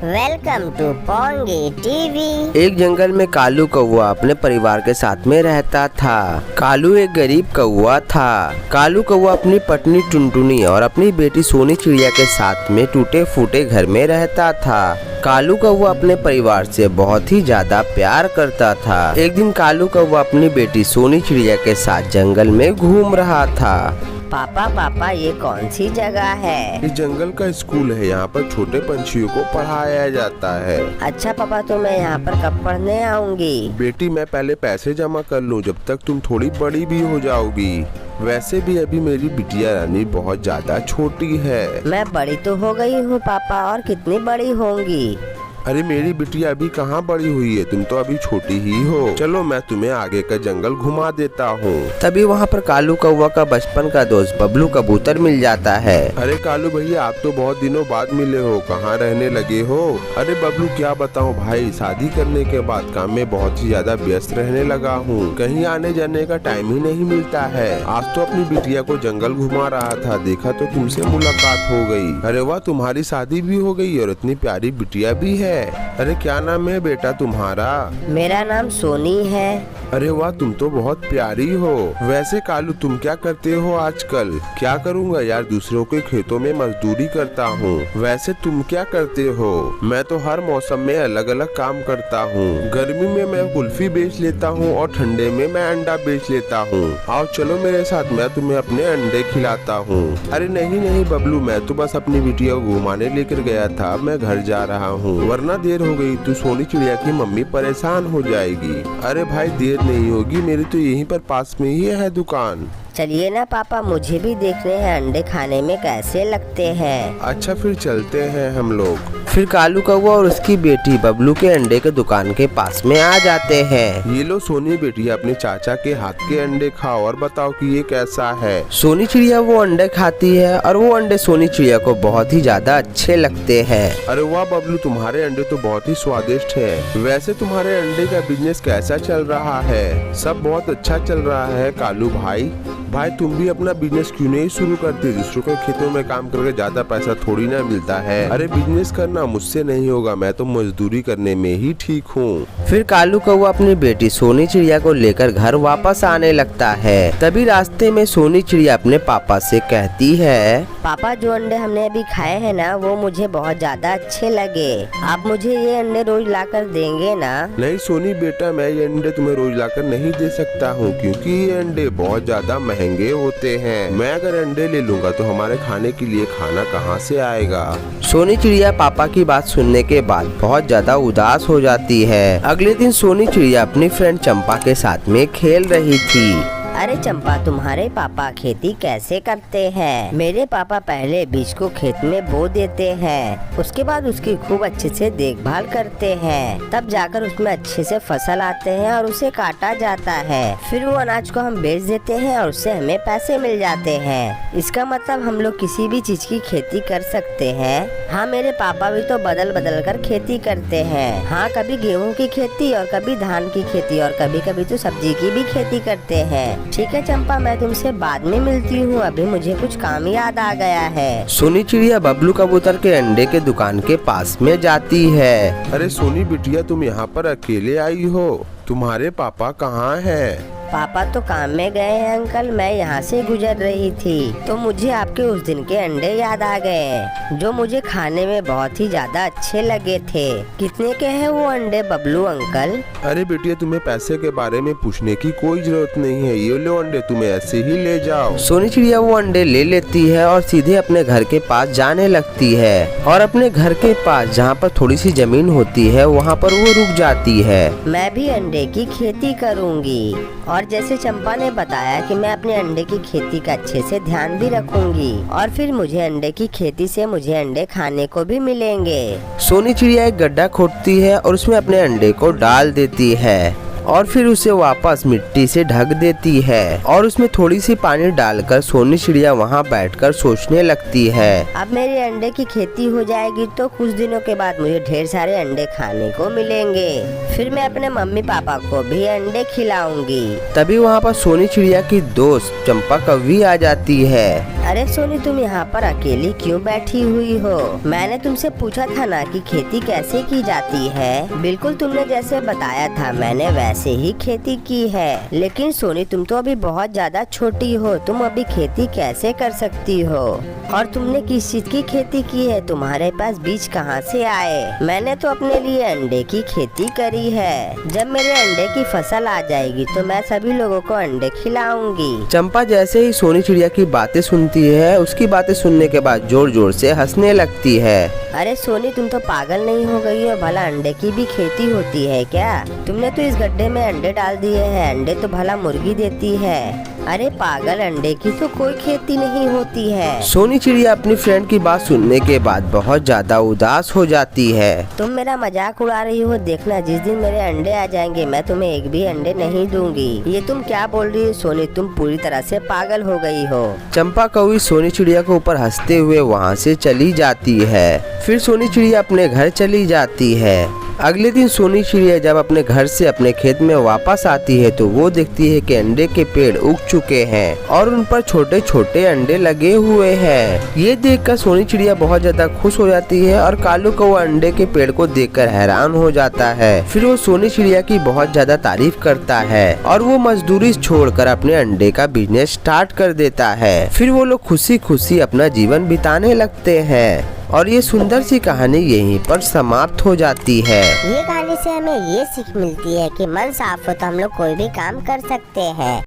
Welcome to pungi TV. एक जंगल में कालू कौवा अपने परिवार के साथ में रहता था। कालू एक गरीब कौवा था। कालू कौवा अपनी पत्नी टुनटुनी और अपनी बेटी सोनी चिड़िया के साथ में टूटे फूटे घर में रहता था। कालू कौवा अपने परिवार से बहुत ही ज्यादा प्यार करता था। एक दिन कालू कौवा अपनी बेटी सोनी चिड़िया के साथ जंगल में घूम रहा था। पापा ये कौन सी जगह है? ये जंगल का स्कूल है। यहाँ पर छोटे पंछियों को पढ़ाया जाता है। अच्छा पापा, तो मैं यहाँ पर कब पढ़ने आऊँगी? बेटी मैं पहले पैसे जमा कर लूँ जब तक तुम थोड़ी बड़ी भी हो जाओगी। वैसे भी अभी मेरी बिटिया रानी बहुत ज्यादा छोटी है। मैं बड़ी तो हो गई हूँ पापा, और कितनी बड़ी होंगी? अरे मेरी बिटिया अभी कहाँ बड़ी हुई है, तुम तो अभी छोटी ही हो। चलो मैं तुम्हें आगे का जंगल घुमा देता हूँ। तभी वहाँ पर कालू कौवा का बचपन का दोस्त बबलू कबूतर मिल जाता है। अरे कालू भैया, आप तो बहुत दिनों बाद मिले हो, कहाँ रहने लगे हो? अरे बबलू क्या बताऊँ भाई, शादी करने के बाद काम में बहुत ही ज्यादा व्यस्त रहने लगा हूँ। कहीं आने जाने का टाइम ही नहीं मिलता है। आज तो अपनी बिटिया को जंगल घुमा रहा था, देखा तो तुमसे मुलाकात हो गई। अरे वाह, तुम्हारी शादी भी हो गई और इतनी प्यारी बिटिया भी है। अरे क्या नाम है बेटा तुम्हारा? मेरा नाम सोनी है। अरे वाह, तुम तो बहुत प्यारी हो। वैसे कालू तुम क्या करते हो आजकल? क्या करूँगा यार, दूसरों के खेतों में मजदूरी करता हूँ। वैसे तुम क्या करते हो? मैं तो हर मौसम में अलग अलग काम करता हूँ। गर्मी में मैं कुल्फी बेच लेता हूँ और ठंडे में मैं अंडा बेच लेता हूँ। आओ चलो मेरे साथ, मैं तुम्हें अपने अंडे खिलाता हूँ। अरे नहीं बबलू, मैं तो बस अपनी बिटिया को घुमाने लेकर गया था, मैं घर जा रहा हूँ, वरना देर हो गई तो सोनी चिड़िया की मम्मी परेशान हो जाएगी। अरे भाई देर नहीं होगी, मेरी तो यहीं पर पास में ही है दुकान। चलिए ना पापा, मुझे भी देखने हैं अंडे खाने में कैसे लगते हैं। अच्छा फिर चलते हैं हम लोग। फिर कालू कौवा और उसकी बेटी बबलू के अंडे के दुकान के पास में आ जाते हैं। ये लो सोनी बेटी, अपने चाचा के हाथ के अंडे खाओ और बताओ कि ये कैसा है। सोनी चिड़िया वो अंडे खाती है और वो अंडे सोनी चिड़िया को बहुत ही ज्यादा अच्छे लगते हैं। अरे वाह बबलू, तुम्हारे अंडे तो बहुत ही स्वादिष्ट है। वैसे तुम्हारे अंडे का बिजनेस कैसा चल रहा है? सब बहुत अच्छा चल रहा है कालू भाई। भाई तुम भी अपना बिजनेस क्यों नहीं शुरू करते? दूसरों के खेतों में काम करके ज्यादा पैसा थोड़ी ना मिलता है। अरे बिजनेस करना मुझसे नहीं होगा, मैं तो मजदूरी करने में ही ठीक हूँ। फिर कालू कौवा अपनी बेटी सोनी चिड़िया को लेकर घर वापस आने लगता है। तभी रास्ते में सोनी चिड़िया अपने पापा से कहती है, पापा जो अंडे हमने अभी खाए हैं ना, वो मुझे बहुत ज्यादा अच्छे लगे। आप मुझे ये अंडे रोज लाकर देंगे ना? नहीं सोनी बेटा, मैं ये अंडे तुम्हें रोज लाकर नहीं दे सकता हूँ, क्योंकि ये अंडे बहुत ज्यादा महंगे होते हैं। मैं अगर अंडे ले लूँगा तो हमारे खाने के लिए खाना कहाँ से आएगा? सोनी चिड़िया पापा की बात सुनने के बाद बहुत ज्यादा उदास हो जाती है। अगले दिन सोनी चिड़िया अपनी फ्रेंड चंपा के साथ में खेल रही थी। अरे चंपा, तुम्हारे पापा खेती कैसे करते हैं? मेरे पापा पहले बीज को खेत में बो देते हैं, उसके बाद उसकी खूब अच्छे से देखभाल करते हैं, तब जाकर उसमें अच्छे से फसल आते हैं और उसे काटा जाता है। फिर वो अनाज को हम बेच देते हैं और उससे हमें पैसे मिल जाते हैं। इसका मतलब हम लोग किसी भी चीज की खेती कर सकते हैं। हाँ, मेरे पापा भी तो बदल बदल कर खेती करते हैं। हाँ, कभी गेहूँ की खेती और कभी धान की खेती और कभी कभी तो सब्जी की भी खेती करते हैं। ठीक है चंपा, मैं तुमसे बाद में मिलती हूँ, अभी मुझे कुछ काम याद आ गया है। सोनी चिड़िया बबलू कबूतर के अंडे के दुकान के पास में जाती है। अरे सोनी बिटिया, तुम यहाँ पर अकेले आई हो? तुम्हारे पापा कहाँ हैं? पापा तो काम में गए हैं अंकल, मैं यहाँ से गुजर रही थी तो मुझे आपके उस दिन के अंडे याद आ गए, जो मुझे खाने में बहुत ही ज्यादा अच्छे लगे थे। कितने के हैं वो अंडे बबलू अंकल? अरे बेटिया, तुम्हें पैसे के बारे में पूछने की कोई जरूरत नहीं है, ये लो अंडे, तुम्हें ऐसे ही ले जाओ। सोनी चिड़िया वो अंडे ले लेती है और सीधे अपने घर के पास जाने लगती है और अपने घर के पास जहाँ पर थोड़ी सी जमीन होती है वहाँ पर वो रुक जाती है। मैं भी अंडे की खेती करूँगी और जैसे चंपा ने बताया कि मैं अपने अंडे की खेती का अच्छे से ध्यान भी रखूंगी और फिर मुझे अंडे की खेती से मुझे अंडे खाने को भी मिलेंगे। सोनी चिड़िया एक गड्ढा खोदती है और उसमें अपने अंडे को डाल देती है और फिर उसे वापस मिट्टी से ढक देती है और उसमें थोड़ी सी पानी डालकर सोनी चिड़िया वहाँ बैठकर सोचने लगती है। अब मेरी अंडे की खेती हो जाएगी तो कुछ दिनों के बाद मुझे ढेर सारे अंडे खाने को मिलेंगे। फिर मैं अपने मम्मी पापा को भी अंडे खिलाऊंगी। तभी वहाँ पर सोनी चिड़िया की दोस्त चंपा कौवी आ जाती है। अरे सोनी, तुम यहाँ पर अकेली क्यों बैठी हुई हो? मैंने तुमसे पूछा था ना कि खेती कैसे की जाती है। बिल्कुल तुमने जैसे बताया था मैंने वैसे ही खेती की है। लेकिन सोनी, तुम तो अभी बहुत ज्यादा छोटी हो, तुम अभी खेती कैसे कर सकती हो? और तुमने किस चीज की खेती की है? तुम्हारे पास बीज कहाँ से आए? मैंने तो अपने लिए अंडे की खेती करी है। जब मेरे अंडे की फसल आ जाएगी तो मैं सभी लोगों को अंडे खिलाऊंगी। चंपा जैसे ही सोनी चिड़िया की बातें सुनती है, उसकी बातें सुनने के बाद जोर जोर से हंसने लगती है। अरे सोनी, तुम तो पागल नहीं हो गई हो? भला अंडे की भी खेती होती है क्या? तुमने तो इस गड्ढे में अंडे डाल दिए हैं, अंडे तो भला मुर्गी देती है। अरे पागल, अंडे की तो कोई खेती नहीं होती है। सोनी चिड़िया अपनी फ्रेंड की बात सुनने के बाद बहुत ज्यादा उदास हो जाती है। तुम मेरा मजाक उड़ा रही हो। देखना, जिस दिन मेरे अंडे आ जाएंगे मैं तुम्हें एक भी अंडे नहीं दूंगी। ये तुम क्या बोल रही हो सोनी? तुम पूरी तरह से पागल हो गई हो। चंपा कौवी सोनी चिड़िया के ऊपर हंसते हुए वहाँ से चली जाती है। फिर सोनी चिड़िया अपने घर चली जाती है। अगले दिन सोनी चिड़िया जब अपने घर से अपने खेत में वापस आती है तो वो देखती है कि अंडे के पेड़ उग चुके हैं और उन पर छोटे छोटे अंडे लगे हुए हैं। ये देखकर सोनी चिड़िया बहुत ज्यादा खुश हो जाती है और कालू कौवा अंडे के पेड़ को देखकर हैरान हो जाता है। फिर वो सोनी चिड़िया की बहुत ज्यादा तारीफ करता है और वो मजदूरी छोड़कर अपने अंडे का बिजनेस स्टार्ट कर देता है। फिर वो लोग खुशी खुशी अपना जीवन बिताने लगते हैं और ये सुंदर सी कहानी यहीं पर समाप्त हो जाती है। ये कहानी से हमें ये सीख मिलती है कि मन साफ हो तो हम लोग कोई भी काम कर सकते हैं।